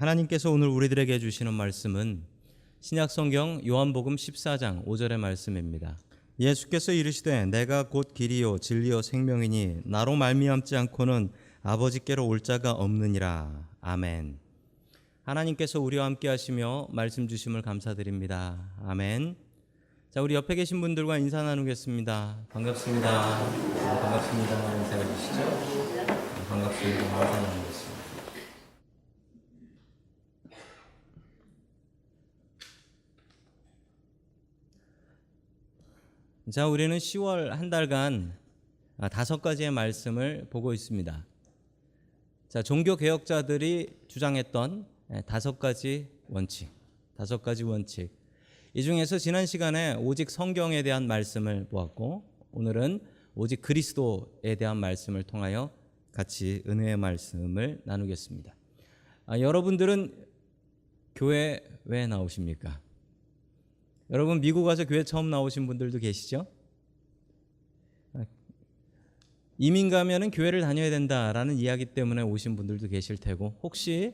하나님께서 오늘 우리들에게 주시는 말씀은 신약성경 요한복음 14장 5절의 말씀입니다. 예수께서 이르시되 내가 곧 길이요 진리요 생명이니 나로 말미암지 않고는 아버지께로 올 자가 없느니라. 아멘. 하나님께서 우리와 함께 하시며 말씀 주심을 감사드립니다. 아멘. 자, 우리 옆에 계신 분들과 인사 나누겠습니다. 반갑습니다. 반갑습니다. 인사해 주시죠. 반갑습니다. 인사 나누겠습니다. 자, 우리는 10월 한 달간 5가지의 말씀을 보고 있습니다. 자, 종교 개혁자들이 주장했던 5가지 원칙. 이 중에서 지난 시간에 오직 성경에 대한 말씀을 보았고, 오늘은 오직 그리스도에 대한 말씀을 통하여 같이 은혜의 말씀을 나누겠습니다. 여러분들은 교회 왜 나오십니까? 여러분 미국 와서 교회 처음 나오신 분들도 계시죠? 이민 가면은 교회를 다녀야 된다라는 이야기 때문에 오신 분들도 계실 테고, 혹시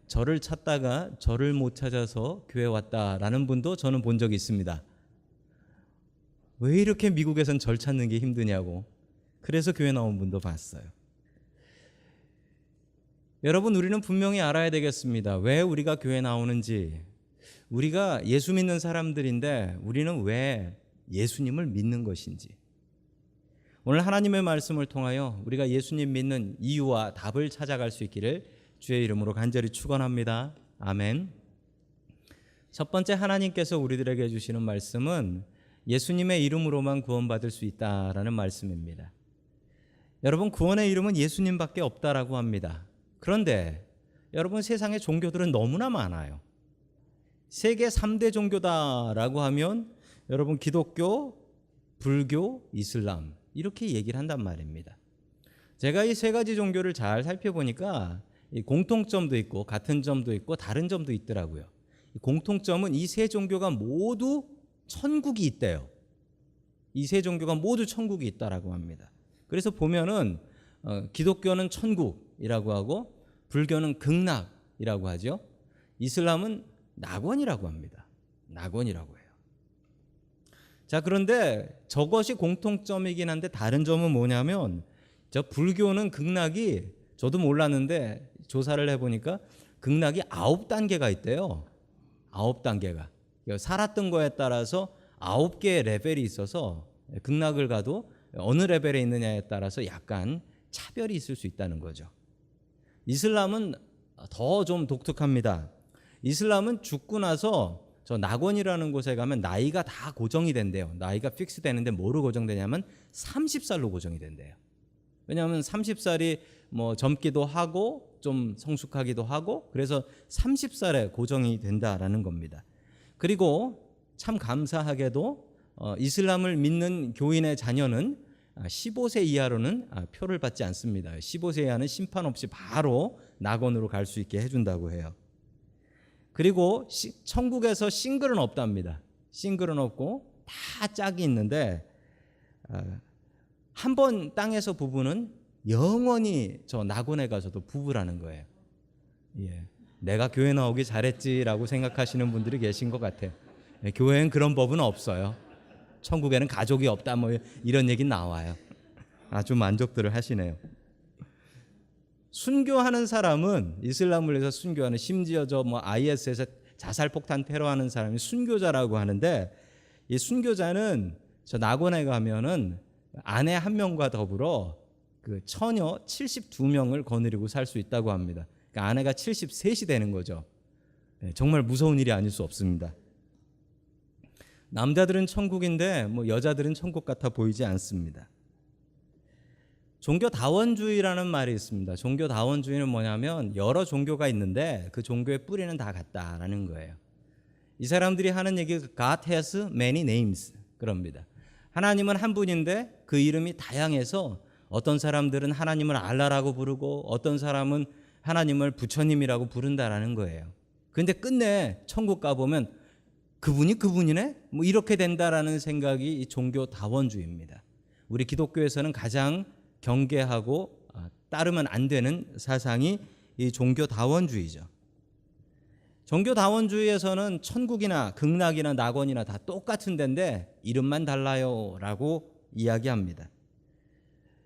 저를 찾다가 저를 못 찾아서 교회 왔다라는 분도 저는 본 적이 있습니다. 왜 이렇게 미국에선 절 찾는 게 힘드냐고, 그래서 교회 나온 분도 봤어요. 여러분, 우리는 분명히 알아야 되겠습니다. 왜 우리가 교회 나오는지. 우리가 예수 믿는 사람들인데 우리는 왜 예수님을 믿는 것인지. 오늘 하나님의 말씀을 통하여 우리가 예수님 믿는 이유와 답을 찾아갈 수 있기를 주의 이름으로 간절히 축원합니다. 아멘. 첫 번째, 하나님께서 우리들에게 주시는 말씀은 예수님의 이름으로만 구원받을 수 있다라는 말씀입니다. 여러분, 구원의 이름은 예수님밖에 없다라고 합니다. 그런데 여러분, 세상에 종교들은 너무나 많아요. 세계 3대 종교다라고 하면 여러분 기독교, 불교, 이슬람 이렇게 얘기를 한단 말입니다. 제가 이 3가지 종교를 잘 살펴보니까 공통점도 있고 같은 점도 있고 다른 점도 있더라고요. 공통점은 이 3 종교가 모두 천국이 있대요. 이 3 종교가 모두 천국이 있다라고 합니다. 그래서 보면은 기독교는 천국이라고 하고, 불교는 극락이라고 하죠. 이슬람은 낙원이라고 합니다. 낙원이라고 해요. 자, 그런데 저것이 공통점이긴 한데 다른 점은 뭐냐면, 저 불교는 극락이, 저도 몰랐는데 조사를 해보니까 극락이 9단계가 있대요. 9단계가. 살았던 거에 따라서 9개의 레벨이 있어서 극락을 가도 어느 레벨에 있느냐에 따라서 약간 차별이 있을 수 있다는 거죠. 이슬람은 더 좀 독특합니다. 이슬람은 죽고 나서 저 낙원이라는 곳에 가면 나이가 다 고정이 된대요. 나이가 픽스 되는데 뭐로 고정되냐면 30살로 고정이 된대요. 왜냐하면 30살이 뭐 젊기도 하고 좀 성숙하기도 하고, 그래서 30살에 고정이 된다라는 겁니다. 그리고 참 감사하게도 이슬람을 믿는 교인의 자녀는 15세 이하로는 표를 받지 않습니다. 15세 이하는 심판 없이 바로 낙원으로 갈 수 있게 해준다고 해요. 그리고 천국에서 싱글은 없답니다. 싱글은 없고 다 짝이 있는데, 한 번 땅에서 부부는 영원히 저 낙원에 가서도 부부라는 거예요. 예, 내가 교회 나오기 잘했지라고 생각하시는 분들이 계신 것 같아요. 교회엔 그런 법은 없어요. 천국에는 가족이 없다 뭐 이런 얘기 나와요. 아주 만족들을 하시네요. 순교하는 사람은, 이슬람을 위해서 순교하는, 심지어 저 뭐 IS에서 자살폭탄 테러하는 사람이 순교자라고 하는데, 이 순교자는 저 낙원에 가면은 아내 1명과 더불어 그 처녀 72명을 거느리고 살 수 있다고 합니다. 그러니까 아내가 73이 되는 거죠. 정말 무서운 일이 아닐 수 없습니다. 남자들은 천국인데 뭐 여자들은 천국 같아 보이지 않습니다. 종교다원주의라는 말이 있습니다. 종교다원주의는 뭐냐면 여러 종교가 있는데 그 종교의 뿌리는 다 같다라는 거예요. 이 사람들이 하는 얘기가 God has many names 그럽니다. 하나님은 한 분인데 그 이름이 다양해서 어떤 사람들은 하나님을 알라라고 부르고 어떤 사람은 하나님을 부처님이라고 부른다라는 거예요. 그런데 끝내 천국 가보면 그분이 그분이네? 뭐 이렇게 된다라는 생각이 이 종교다원주의입니다. 우리 기독교에서는 가장 경계하고 따르면 안 되는 사상이 이 종교다원주의죠. 종교다원주의에서는 천국이나 극락이나 낙원이나 다 똑같은 데인데 이름만 달라요 라고 이야기합니다.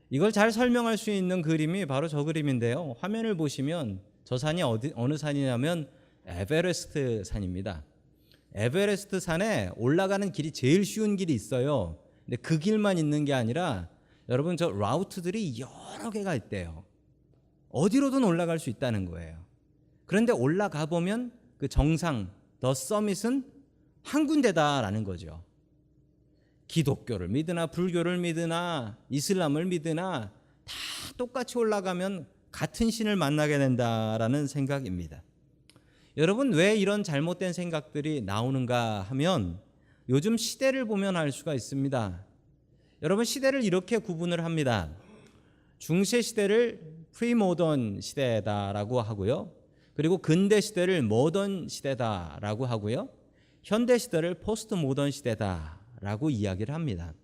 이걸 잘 설명할 수 있는 그림이 바로 저 그림인데요. 화면을 보시면 저 산이 어느 산이냐면 에베레스트 산입니다. 에베레스트 산에 올라가는 길이 제일 쉬운 길이 있어요. 근데 그 길만 있는 게 아니라 여러분 저 라우트들이 여러 개가 있대요. 어디로든 올라갈 수 있다는 거예요. 그런데 올라가 보면 그 정상, 더 서밋은 한 군데다라는 거죠. 기독교를 믿으나 불교를 믿으나 이슬람을 믿으나 다 똑같이 올라가면 같은 신을 만나게 된다라는 생각입니다. 여러분 왜 이런 잘못된 생각들이 나오는가 하면 요즘 시대를 보면 알 수가 있습니다. 여러분 시대를 이렇게 구분을 합니다. 중세 시대를 프리모던 시대다라고 하고요. 그리고 근대 시대를 모던 시대다라고 하고요. 현대 시대를 포스트 모던 시대다라고 이야기를 합니다.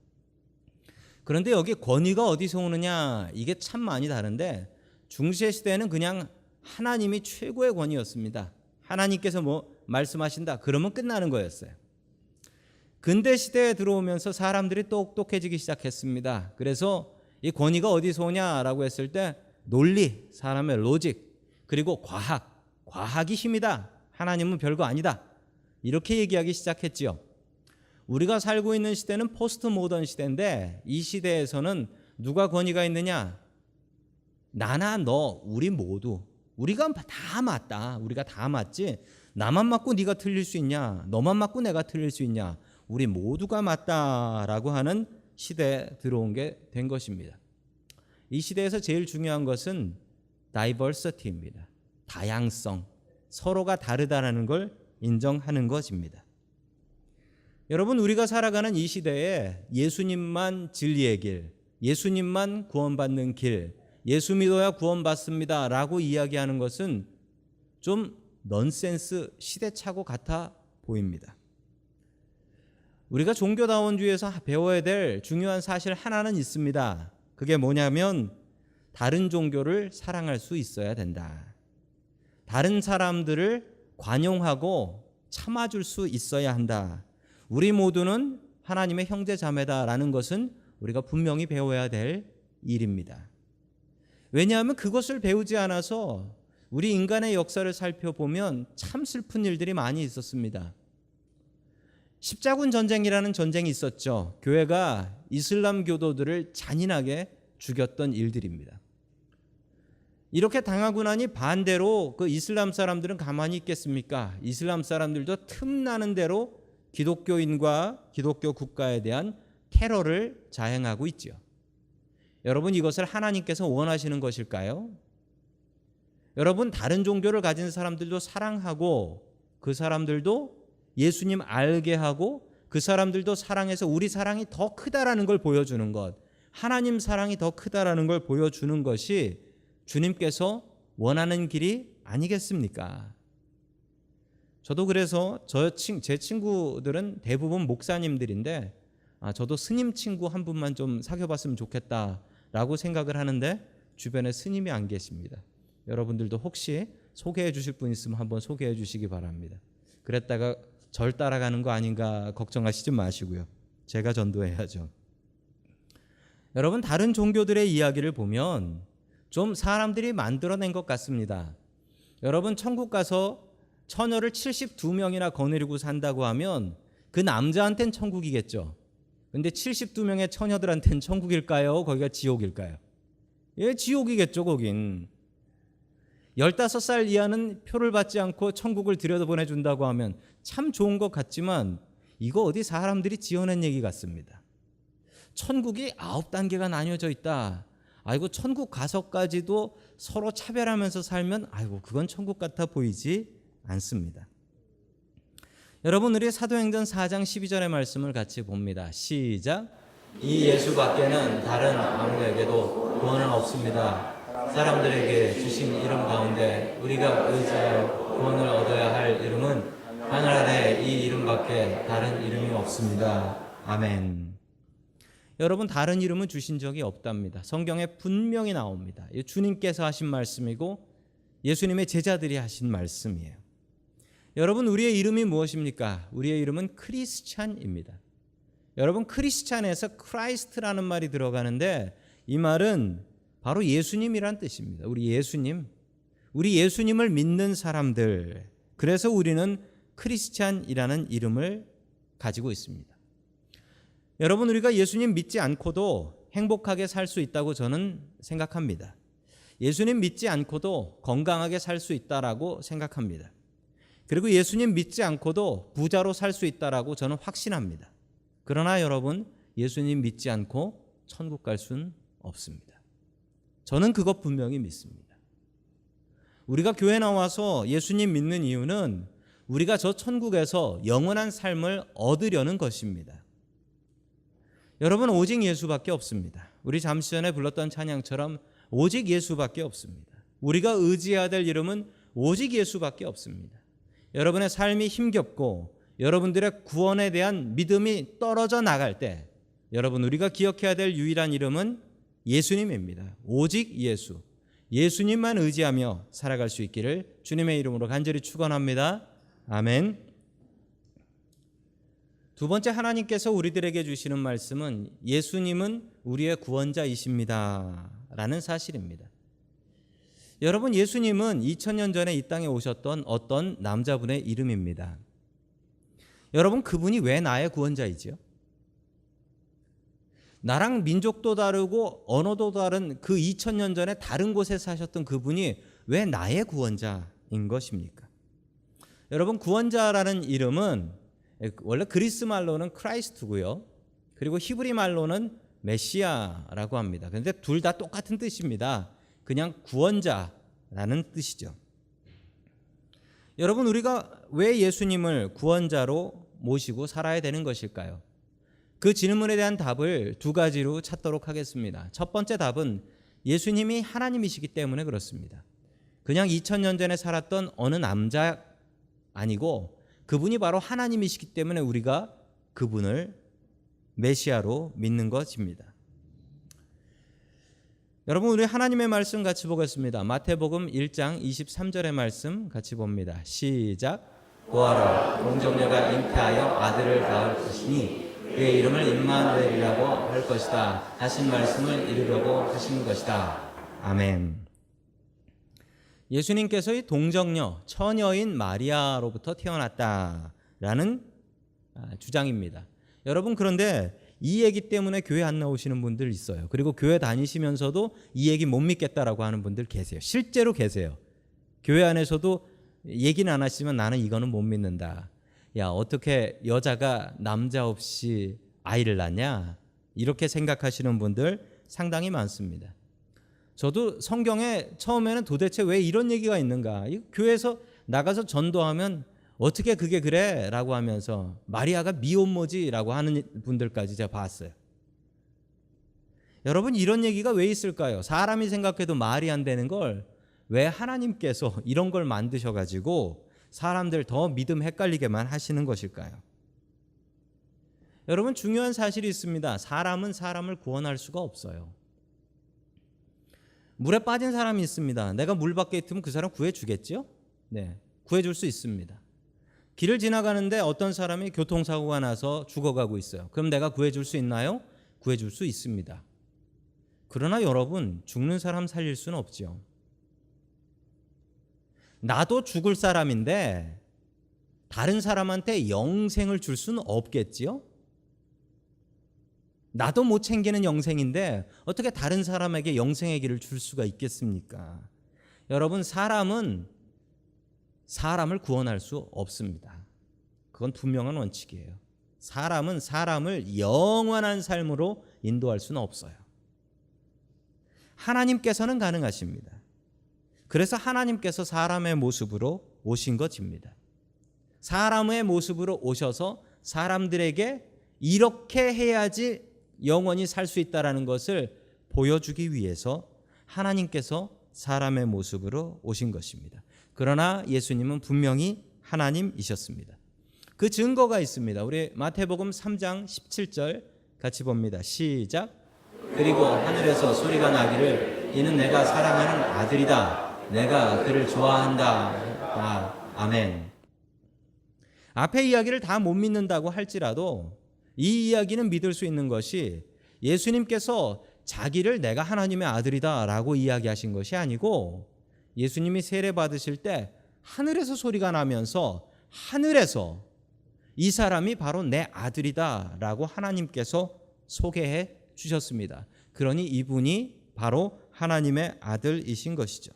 그런데 여기 권위가 어디서 오느냐 이게 참 많이 다른데 중세 시대는 그냥 하나님이 최고의 권위였습니다. 하나님께서 뭐 말씀하신다 그러면 끝나는 거였어요. 근대 시대에 들어오면서 사람들이 똑똑해지기 시작했습니다. 그래서 이 권위가 어디서 오냐라고 했을 때 논리, 사람의 로직, 그리고 과학이 힘이다. 하나님은 별거 아니다. 이렇게 얘기하기 시작했지요. 우리가 살고 있는 시대는 포스트 모던 시대인데 이 시대에서는 누가 권위가 있느냐? 나나 너 우리 모두 우리가 다 맞다. 우리가 다 맞지. 나만 맞고 네가 틀릴 수 있냐? 너만 맞고 내가 틀릴 수 있냐? 우리 모두가 맞다라고 하는 시대에 들어온 게 된 것입니다. 이 시대에서 제일 중요한 것은 다이버시티입니다. 다양성, 서로가 다르다라는 걸 인정하는 것입니다. 여러분 우리가 살아가는 이 시대에 예수님만 진리의 길, 예수님만 구원받는 길, 예수 믿어야 구원받습니다 라고 이야기하는 것은 좀 넌센스 시대착오 같아 보입니다. 우리가 종교다원주의에서 배워야 될 중요한 사실 하나는 있습니다. 그게 뭐냐면 다른 종교를 사랑할 수 있어야 된다. 다른 사람들을 관용하고 참아줄 수 있어야 한다. 우리 모두는 하나님의 형제 자매다라는 것은 우리가 분명히 배워야 될 일입니다. 왜냐하면 그것을 배우지 않아서 우리 인간의 역사를 살펴보면 참 슬픈 일들이 많이 있었습니다. 십자군 전쟁이라는 전쟁이 있었죠. 교회가 이슬람 교도들을 잔인하게 죽였던 일들입니다. 이렇게 당하고 나니 반대로 그 이슬람 사람들은 가만히 있겠습니까? 이슬람 사람들도 틈나는 대로 기독교인과 기독교 국가에 대한 테러를 자행하고 있죠. 여러분 이것을 하나님께서 원하시는 것일까요? 여러분 다른 종교를 가진 사람들도 사랑하고 그 사람들도 예수님 알게 하고 그 사람들도 사랑해서 우리 사랑이 더 크다라는 걸 보여주는 것, 하나님 사랑이 더 크다라는 걸 보여주는 것이 주님께서 원하는 길이 아니겠습니까? 저도 그래서 제 친구들은 대부분 목사님들인데 저도 스님 친구 한 분만 좀 사귀어봤으면 좋겠다라고 생각을 하는데 주변에 스님이 안 계십니다. 여러분들도 혹시 소개해 주실 분 있으면 한번 소개해 주시기 바랍니다. 그랬다가 절 따라가는 거 아닌가 걱정하시지 마시고요. 제가 전도해야죠. 여러분 다른 종교들의 이야기를 보면 좀 사람들이 만들어낸 것 같습니다. 여러분 천국 가서 처녀를 72명이나 거느리고 산다고 하면 그 남자한테는 천국이겠죠. 근데 72명의 처녀들한테는 천국일까요? 거기가 지옥일까요? 예, 지옥이겠죠, 거긴. 15살 이하는 표를 받지 않고 천국을 들여다보내준다고 하면 참 좋은 것 같지만 이거 어디 사람들이 지어낸 얘기 같습니다. 천국이 9단계가 나뉘어져 있다. 아이고 천국 가서까지도 서로 차별하면서 살면 아이고 그건 천국 같아 보이지 않습니다. 여러분 우리 사도행전 4장 12절의 말씀을 같이 봅니다. 시작. 이 예수 밖에는 다른 아무에게도 구원은 없습니다. 사람들에게 주신 이름 가운데 우리가 의지하여 구원을 얻어야 할 이름은 하늘 아래 이 이름밖에 다른 이름이 없습니다. 아멘. 여러분 다른 이름은 주신 적이 없답니다. 성경에 분명히 나옵니다. 주님께서 하신 말씀이고 예수님의 제자들이 하신 말씀이에요. 여러분, 우리의 이름이 무엇입니까? 우리의 이름은 크리스찬입니다. 여러분, 크리스찬에서 크라이스트라는 말이 들어가는데 이 말은 바로 예수님이란 뜻입니다. 우리 예수님을 믿는 사람들. 그래서 우리는 크리스찬이라는 이름을 가지고 있습니다. 여러분, 우리가 예수님 믿지 않고도 행복하게 살 수 있다고 저는 생각합니다. 예수님 믿지 않고도 건강하게 살 수 있다라고 생각합니다. 그리고 예수님 믿지 않고도 부자로 살 수 있다라고 저는 확신합니다. 그러나 여러분, 예수님 믿지 않고 천국 갈 수는 없습니다. 저는 그것 분명히 믿습니다. 우리가 교회 나와서 예수님 믿는 이유는 우리가 저 천국에서 영원한 삶을 얻으려는 것입니다. 여러분, 오직 예수밖에 없습니다. 우리 잠시 전에 불렀던 찬양처럼 오직 예수밖에 없습니다. 우리가 의지해야 될 이름은 오직 예수밖에 없습니다. 여러분의 삶이 힘겹고 여러분들의 구원에 대한 믿음이 떨어져 나갈 때 여러분, 우리가 기억해야 될 유일한 이름은 예수님입니다. 오직 예수. 예수님만 의지하며 살아갈 수 있기를 주님의 이름으로 간절히 축원합니다. 아멘. 두 번째, 하나님께서 우리들에게 주시는 말씀은 예수님은 우리의 구원자이십니다 라는 사실입니다. 여러분, 예수님은 2000년 전에 이 땅에 오셨던 어떤 남자분의 이름입니다. 여러분, 그분이 왜 나의 구원자이지요? 나랑 민족도 다르고 언어도 다른 그 2000년 전에 다른 곳에 사셨던 그분이 왜 나의 구원자인 것입니까? 여러분, 구원자라는 이름은 원래 그리스 말로는 크라이스트고요. 그리고 히브리 말로는 메시아라고 합니다. 그런데 둘 다 똑같은 뜻입니다. 그냥 구원자라는 뜻이죠. 여러분, 우리가 왜 예수님을 구원자로 모시고 살아야 되는 것일까요? 그 질문에 대한 답을 두 가지로 찾도록 하겠습니다. 첫 번째 답은 예수님이 하나님이시기 때문에 그렇습니다. 그냥 2000년 전에 살았던 어느 남자 아니고 그분이 바로 하나님이시기 때문에 우리가 그분을 메시아로 믿는 것입니다. 여러분, 우리 하나님의 말씀 같이 보겠습니다. 마태복음 1장 23절의 말씀 같이 봅니다. 시작. 보아라, 동정녀가 잉태하여 아들을 낳을 것이니 그의 이름을 임마누엘이라고 할 것이다 하신 말씀을 이루려고 하신 것이다. 아멘. 예수님께서 이 동정녀, 처녀인 마리아로부터 태어났다라는 주장입니다. 여러분, 그런데 이 얘기 때문에 교회 안 나오시는 분들 있어요. 그리고 교회 다니시면서도 이 얘기 못 믿겠다라고 하는 분들 계세요. 실제로 계세요. 교회 안에서도 얘기는 안 하시지만 나는 이거는 못 믿는다. 야, 어떻게 여자가 남자 없이 아이를 낳냐? 이렇게 생각하시는 분들 상당히 많습니다. 저도 성경에 처음에는 도대체 왜 이런 얘기가 있는가? 교회에서 나가서 전도하면 어떻게 그게 그래? 라고 하면서 마리아가 미혼모지 라고 하는 분들까지 제가 봤어요. 여러분, 이런 얘기가 왜 있을까요? 사람이 생각해도 말이 안 되는 걸 왜 하나님께서 이런 걸 만드셔가지고 사람들 더 믿음 헷갈리게만 하시는 것일까요? 여러분, 중요한 사실이 있습니다. 사람은 사람을 구원할 수가 없어요. 물에 빠진 사람이 있습니다. 내가 물 밖에 있으면 그 사람 구해주겠죠? 네, 구해줄 수 있습니다. 길을 지나가는데 어떤 사람이 교통사고가 나서 죽어가고 있어요. 그럼 내가 구해줄 수 있나요? 구해줄 수 있습니다. 그러나 여러분, 죽는 사람 살릴 수는 없죠. 나도 죽을 사람인데 다른 사람한테 영생을 줄 수는 없겠지요? 나도 못 챙기는 영생인데 어떻게 다른 사람에게 영생의 길을 줄 수가 있겠습니까? 여러분, 사람은 사람을 구원할 수 없습니다. 그건 분명한 원칙이에요. 사람은 사람을 영원한 삶으로 인도할 수는 없어요. 하나님께서는 가능하십니다. 그래서 하나님께서 사람의 모습으로 오신 것입니다. 사람의 모습으로 오셔서 사람들에게 이렇게 해야지 영원히 살 수 있다는 것을 보여주기 위해서 하나님께서 사람의 모습으로 오신 것입니다. 그러나 예수님은 분명히 하나님이셨습니다. 그 증거가 있습니다. 우리 마태복음 3장 17절 같이 봅니다. 시작. 그리고 하늘에서 소리가 나기를 이는 내가 사랑하는 아들이다. 내가 그를 좋아한다. 아멘. 앞에 이야기를 다 못 믿는다고 할지라도 이 이야기는 믿을 수 있는 것이 예수님께서 자기를 내가 하나님의 아들이다 라고 이야기하신 것이 아니고 예수님이 세례 받으실 때 하늘에서 소리가 나면서 하늘에서 이 사람이 바로 내 아들이다 라고 하나님께서 소개해 주셨습니다. 그러니 이분이 바로 하나님의 아들이신 것이죠.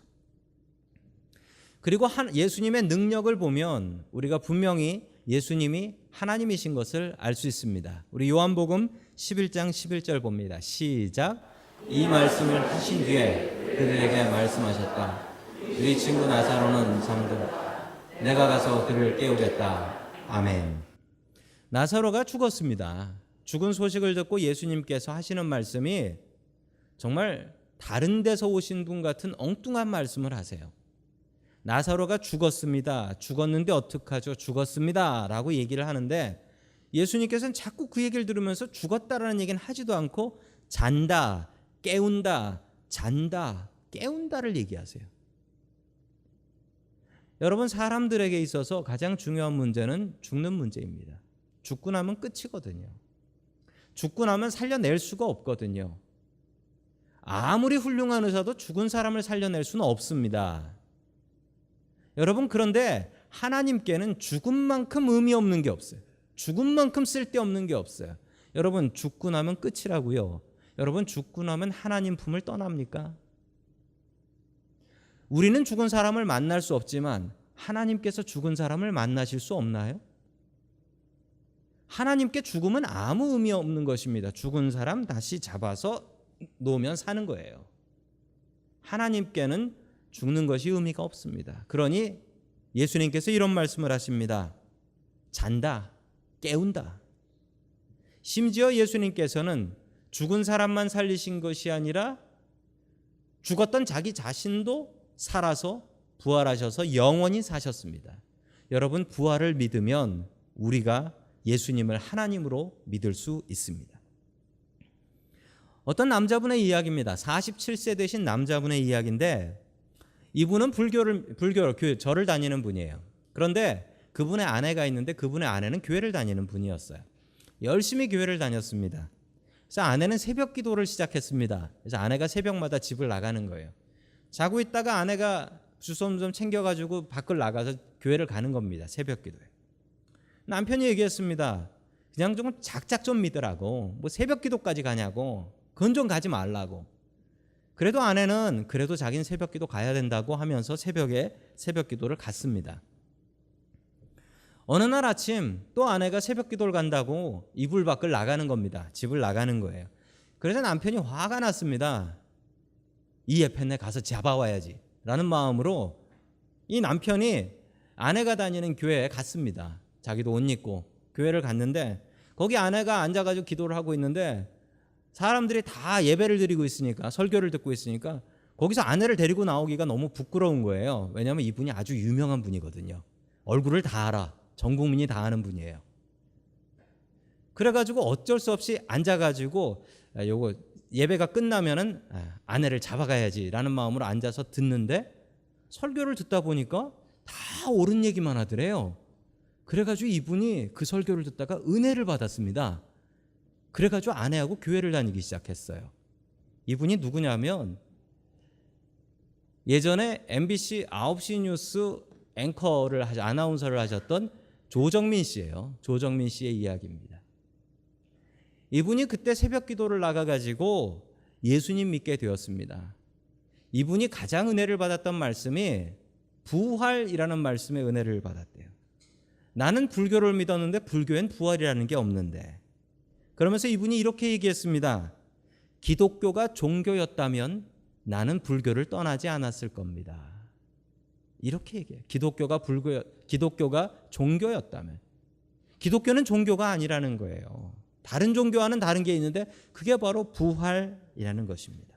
그리고 예수님의 능력을 보면 우리가 분명히 예수님이 하나님이신 것을 알 수 있습니다. 우리 요한복음 11장 11절 봅니다. 시작. 이 말씀을 하신 뒤에 그들에게 말씀하셨다. 우리 친구 나사로는 잠들었다. 내가 가서 그를 깨우겠다. 아멘. 나사로가 죽었습니다. 죽은 소식을 듣고 예수님께서 하시는 말씀이 정말 다른 데서 오신 분 같은 엉뚱한 말씀을 하세요. 나사로가 죽었습니다. 죽었는데 어떡하죠? 죽었습니다. 라고 얘기를 하는데 예수님께서는 자꾸 그 얘기를 들으면서 죽었다라는 얘기는 하지도 않고 잔다, 깨운다, 잔다, 깨운다를 얘기하세요. 여러분, 사람들에게 있어서 가장 중요한 문제는 죽는 문제입니다. 죽고 나면 끝이거든요. 죽고 나면 살려낼 수가 없거든요. 아무리 훌륭한 의사도 죽은 사람을 살려낼 수는 없습니다. 여러분, 그런데 하나님께는 죽음만큼 의미 없는 게 없어요. 죽음만큼 쓸데없는 게 없어요. 여러분, 죽고 나면 끝이라고요. 여러분, 죽고 나면 하나님 품을 떠납니까? 우리는 죽은 사람을 만날 수 없지만 하나님께서 죽은 사람을 만나실 수 없나요? 하나님께 죽음은 아무 의미 없는 것입니다. 죽은 사람 다시 잡아서 놓으면 사는 거예요. 하나님께는 죽는 것이 의미가 없습니다. 그러니 예수님께서 이런 말씀을 하십니다. 잔다, 깨운다. 심지어 예수님께서는 죽은 사람만 살리신 것이 아니라 죽었던 자기 자신도 살아서 부활하셔서 영원히 사셨습니다. 여러분, 부활을 믿으면 우리가 예수님을 하나님으로 믿을 수 있습니다. 어떤 남자분의 이야기입니다. 47세 되신 남자분의 이야기인데 이분은 절을 다니는 분이에요. 그런데 그분의 아내가 있는데 그분의 아내는 교회를 다니는 분이었어요. 열심히 교회를 다녔습니다. 그래서 아내는 새벽 기도를 시작했습니다. 그래서 아내가 새벽마다 집을 나가는 거예요. 자고 있다가 아내가 주섬 좀 챙겨가지고 밖을 나가서 교회를 가는 겁니다. 새벽 기도에. 남편이 얘기했습니다. 그냥 좀 작작 좀 믿으라고. 뭐 새벽 기도까지 가냐고. 그건 좀 가지 말라고. 그래도 아내는 그래도 자기는 새벽 기도 가야 된다고 하면서 새벽에 새벽 기도를 갔습니다. 어느 날 아침 또 아내가 새벽 기도를 간다고 이불 밖을 나가는 겁니다. 집을 나가는 거예요. 그래서 남편이 화가 났습니다. 이 예편에 가서 잡아와야지 라는 마음으로 이 남편이 아내가 다니는 교회에 갔습니다. 자기도 옷 입고 교회를 갔는데 거기 아내가 앉아가지고 기도를 하고 있는데 사람들이 다 예배를 드리고 있으니까, 설교를 듣고 있으니까 거기서 아내를 데리고 나오기가 너무 부끄러운 거예요. 왜냐하면 이분이 아주 유명한 분이거든요. 얼굴을 다 알아. 전 국민이 다 아는 분이에요. 그래가지고 어쩔 수 없이 앉아가지고 요거 예배가 끝나면은 아내를 잡아가야지라는 마음으로 앉아서 듣는데 설교를 듣다 보니까 다 옳은 얘기만 하더래요. 그래가지고 이분이 그 설교를 듣다가 은혜를 받았습니다. 그래가지고 아내하고 교회를 다니기 시작했어요. 이분이 누구냐면 예전에 MBC 9시 뉴스 아나운서를 하셨던 조정민 씨예요. 조정민 씨의 이야기입니다. 이분이 그때 새벽 기도를 나가가지고 예수님 믿게 되었습니다. 이분이 가장 은혜를 받았던 말씀이 부활이라는 말씀에 은혜를 받았대요. 나는 불교를 믿었는데 불교엔 부활이라는 게 없는데. 그러면서 이분이 이렇게 얘기했습니다. 기독교가 종교였다면 나는 불교를 떠나지 않았을 겁니다. 이렇게 얘기해요. 기독교가 종교였다면. 기독교는 종교가 아니라는 거예요. 다른 종교와는 다른 게 있는데 그게 바로 부활이라는 것입니다.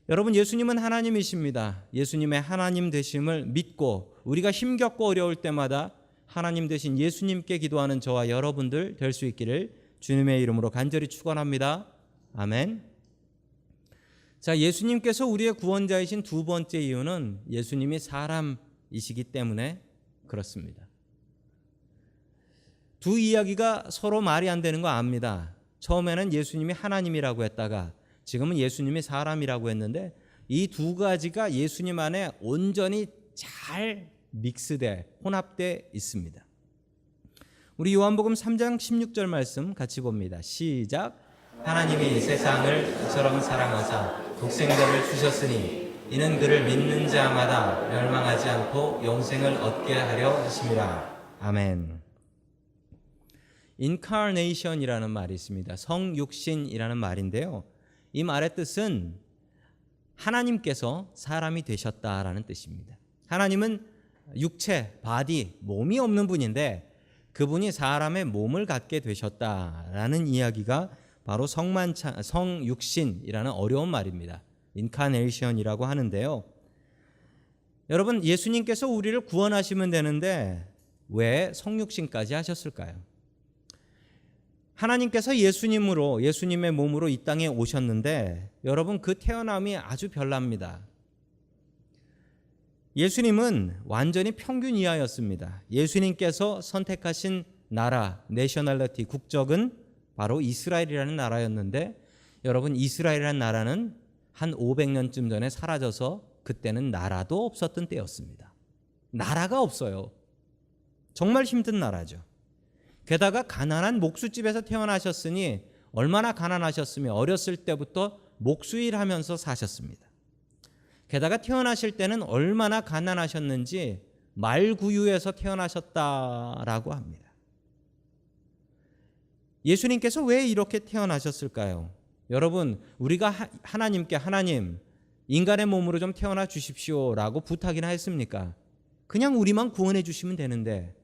여러분, 예수님은 하나님이십니다. 예수님의 하나님 되심을 믿고 우리가 힘겹고 어려울 때마다 하나님 되신 예수님께 기도하는 저와 여러분들 될 수 있기를 주님의 이름으로 간절히 축원합니다. 아멘. 자, 예수님께서 우리의 구원자이신 두 번째 이유는 예수님이 사람이시기 때문에 그렇습니다. 두 이야기가 서로 말이 안 되는 거 압니다. 처음에는 예수님이 하나님이라고 했다가 지금은 예수님이 사람이라고 했는데 이 두 가지가 예수님 안에 온전히 잘 믹스돼 혼합돼 있습니다. 우리 요한복음 3장 16절 말씀 같이 봅니다. 시작. 하나님이 세상을 이처럼 사랑하사 독생자를 주셨으니 이는 그를 믿는 자마다 멸망하지 않고 영생을 얻게 하려 하심이라. 아멘. 인카네이션이라는 말이 있습니다. 성육신이라는 말인데요. 이 말의 뜻은 하나님께서 사람이 되셨다라는 뜻입니다. 하나님은 육체, 바디, 몸이 없는 분인데 그분이 사람의 몸을 갖게 되셨다라는 이야기가 바로 성육신이라는 어려운 말입니다. 인카네이션이라고 하는데요. 여러분, 예수님께서 우리를 구원하시면 되는데 왜 성육신까지 하셨을까요? 하나님께서 예수님의 몸으로 이 땅에 오셨는데 여러분, 그 태어남이 아주 별납니다. 예수님은 완전히 평균 이하였습니다. 예수님께서 선택하신 나라, 내셔널리티, 국적은 바로 이스라엘이라는 나라였는데 여러분, 이스라엘이라는 나라는 한 500년쯤 전에 사라져서 그때는 나라도 없었던 때였습니다. 나라가 없어요. 정말 힘든 나라죠. 게다가 가난한 목수집에서 태어나셨으니 얼마나 가난하셨으면 어렸을 때부터 목수일하면서 사셨습니다. 게다가 태어나실 때는 얼마나 가난하셨는지 말구유에서 태어나셨다라고 합니다. 예수님께서 왜 이렇게 태어나셨을까요? 여러분, 우리가 하나님께 하나님, 인간의 몸으로 좀 태어나 주십시오라고 부탁이나 했습니까? 그냥 우리만 구원해 주시면 되는데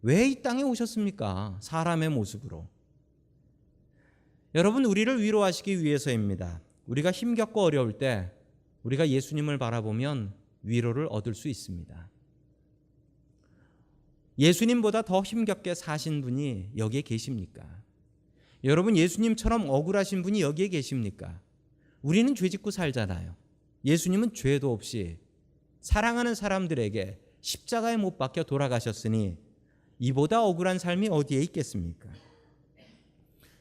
왜 이 땅에 오셨습니까? 사람의 모습으로. 여러분, 우리를 위로하시기 위해서입니다. 우리가 힘겹고 어려울 때 우리가 예수님을 바라보면 위로를 얻을 수 있습니다. 예수님보다 더 힘겹게 사신 분이 여기에 계십니까? 여러분, 예수님처럼 억울하신 분이 여기에 계십니까? 우리는 죄 짓고 살잖아요. 예수님은 죄도 없이 사랑하는 사람들에게 십자가에 못 박혀 돌아가셨으니 이보다 억울한 삶이 어디에 있겠습니까?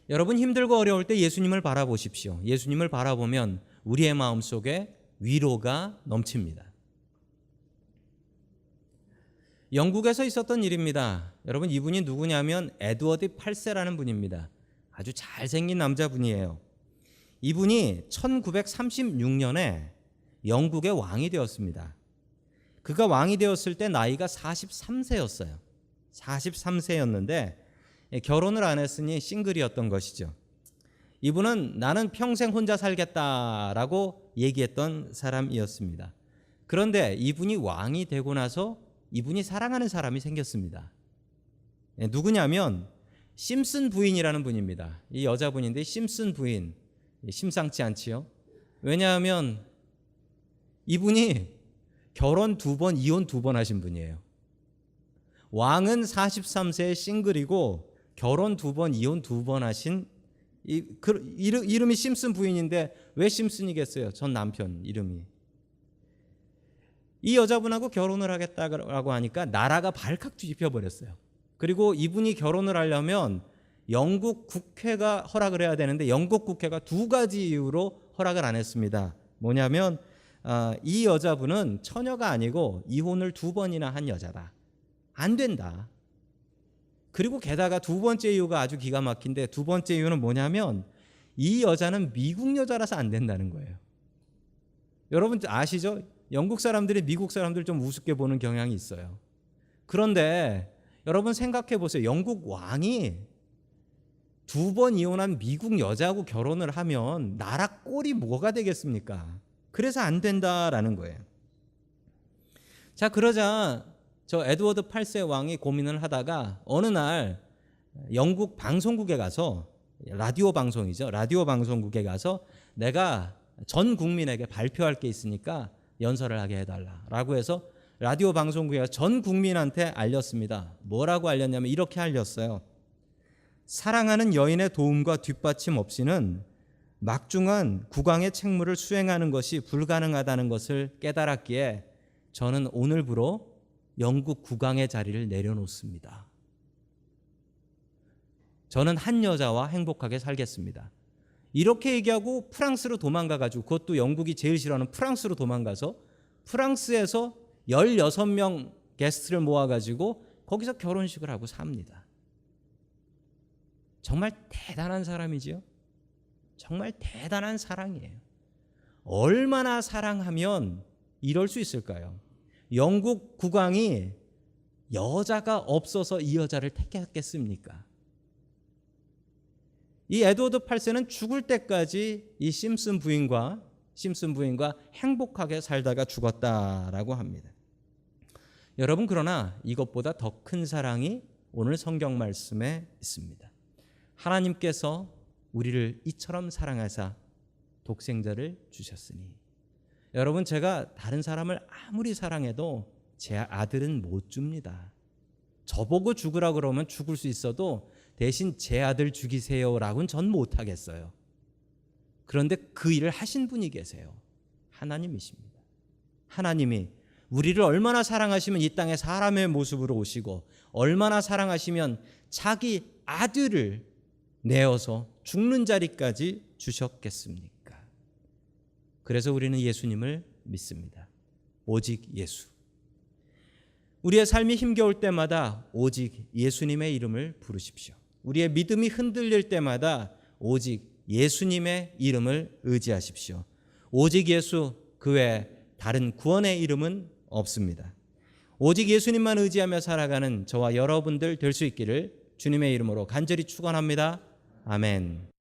여러분, 힘들고 어려울 때 예수님을 바라보십시오. 예수님을 바라보면 우리의 마음속에 위로가 넘칩니다. 영국에서 있었던 일입니다. 여러분, 이분이 누구냐면 에드워드 8세라는 분입니다. 아주 잘생긴 남자분이에요. 이분이 1936년에 영국의 왕이 되었습니다. 그가 왕이 되었을 때 나이가 43세였어요. 43세였는데 결혼을 안 했으니 싱글이었던 것이죠. 이분은 나는 평생 혼자 살겠다라고 얘기했던 사람이었습니다. 그런데 이분이 왕이 되고 나서 이분이 사랑하는 사람이 생겼습니다. 누구냐면 심슨 부인이라는 분입니다. 이 여자분인데 심슨 부인, 심상치 않지요? 왜냐하면 이분이 결혼 2번, 이혼 2번 하신 분이에요. 왕은 43세에 싱글이고 결혼 2번, 이혼 2번 하신 이름이 심슨 부인인데 왜 심슨이겠어요? 전 남편 이름이. 이 여자분하고 결혼을 하겠다고 하니까 나라가 발칵 뒤집혀 버렸어요. 그리고 이분이 결혼을 하려면 영국 국회가 허락을 해야 되는데 영국 국회가 2가지 이유로 허락을 안 했습니다. 뭐냐면 이 여자분은 처녀가 아니고 이혼을 2번이나 한 여자다. 안 된다. 그리고 게다가 2번째 이유가 아주 기가 막힌데 2번째 이유는 뭐냐면 이 여자는 미국 여자라서 안 된다는 거예요. 여러분 아시죠? 영국 사람들이 미국 사람들 좀 우습게 보는 경향이 있어요. 그런데 여러분 생각해 보세요. 영국 왕이 2번 이혼한 미국 여자하고 결혼을 하면 나라 꼴이 뭐가 되겠습니까? 그래서 안 된다라는 거예요. 자, 그러자 저 에드워드 8세 왕이 고민을 하다가 어느 날 영국 방송국에 가서 라디오 방송이죠. 라디오 방송국에 가서 내가 전 국민에게 발표할 게 있으니까 연설을 하게 해달라라고 해서 라디오 방송국에 전 국민한테 알렸습니다. 뭐라고 알렸냐면 이렇게 알렸어요. 사랑하는 여인의 도움과 뒷받침 없이는 막중한 국왕의 책무를 수행하는 것이 불가능하다는 것을 깨달았기에 저는 오늘부로 영국 국왕의 자리를 내려놓습니다. 저는 한 여자와 행복하게 살겠습니다. 이렇게 얘기하고 프랑스로 도망가가지고, 그것도 영국이 제일 싫어하는 프랑스로 도망가서 프랑스에서 16명 게스트를 모아가지고 거기서 결혼식을 하고 삽니다. 정말 대단한 사람이지요. 정말 대단한 사랑이에요. 얼마나 사랑하면 이럴 수 있을까요? 영국 국왕이 여자가 없어서 이 여자를 택했겠습니까? 이 에드워드 8세는 죽을 때까지 이 심슨 부인과 행복하게 살다가 죽었다라고 합니다. 여러분, 그러나 이것보다 더 큰 사랑이 오늘 성경 말씀에 있습니다. 하나님께서 우리를 이처럼 사랑하사 독생자를 주셨으니. 여러분, 제가 다른 사람을 아무리 사랑해도 제 아들은 못 줍니다. 저보고 죽으라 그러면 죽을 수 있어도 대신 제 아들 죽이세요라고는 전 못하겠어요. 그런데 그 일을 하신 분이 계세요. 하나님이십니다. 하나님이 우리를 얼마나 사랑하시면 이 땅에 사람의 모습으로 오시고, 얼마나 사랑하시면 자기 아들을 내어서 죽는 자리까지 주셨겠습니까? 그래서 우리는 예수님을 믿습니다. 오직 예수. 우리의 삶이 힘겨울 때마다 오직 예수님의 이름을 부르십시오. 우리의 믿음이 흔들릴 때마다 오직 예수님의 이름을 의지하십시오. 오직 예수, 그 외에 다른 구원의 이름은 없습니다. 오직 예수님만 의지하며 살아가는 저와 여러분들 될 수 있기를 주님의 이름으로 간절히 축원합니다. 아멘.